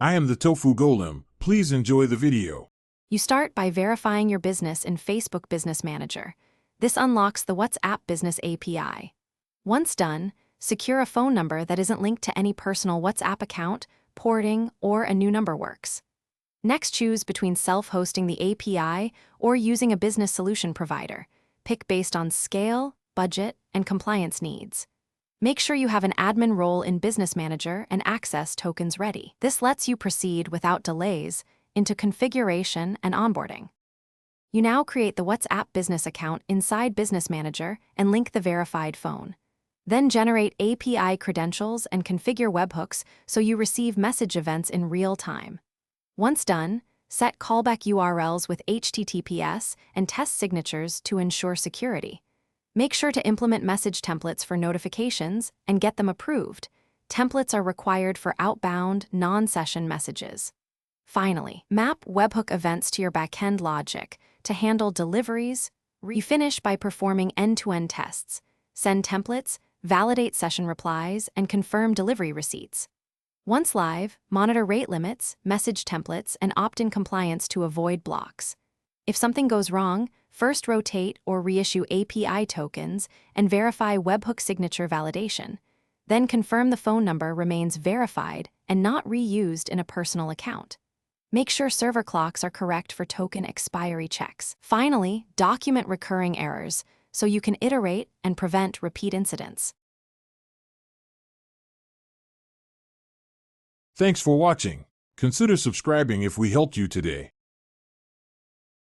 I am the Tofu Golem. Please enjoy the video. You start by verifying your business in Facebook Business Manager. This unlocks the WhatsApp Business API. Once done, secure a phone number that isn't linked to any personal WhatsApp account, porting, or a new number works. Next, choose between self-hosting the API or using a business solution provider. Pick based on scale, budget, and compliance needs. Make sure you have an admin role in Business Manager and access tokens ready. This lets you proceed without delays into configuration and onboarding. You now create the WhatsApp business account inside Business Manager and link the verified phone. Then generate API credentials and configure webhooks so you receive message events in real time. Once done, set callback URLs with HTTPS and test signatures to ensure security. Make sure to implement message templates for notifications and get them approved. Templates are required for outbound, non-session messages. Finally, map webhook events to your backend logic to handle deliveries. You finish by performing end-to-end tests, send templates, validate session replies, and confirm delivery receipts. Once live, monitor rate limits, message templates, and opt-in compliance to avoid blocks. If something goes wrong, first rotate or reissue API tokens and verify webhook signature validation. Then confirm the phone number remains verified and not reused in a personal account. Make sure server clocks are correct for token expiry checks. Finally, document recurring errors so you can iterate and prevent repeat incidents. Thanks for watching. Consider subscribing if we helped you today.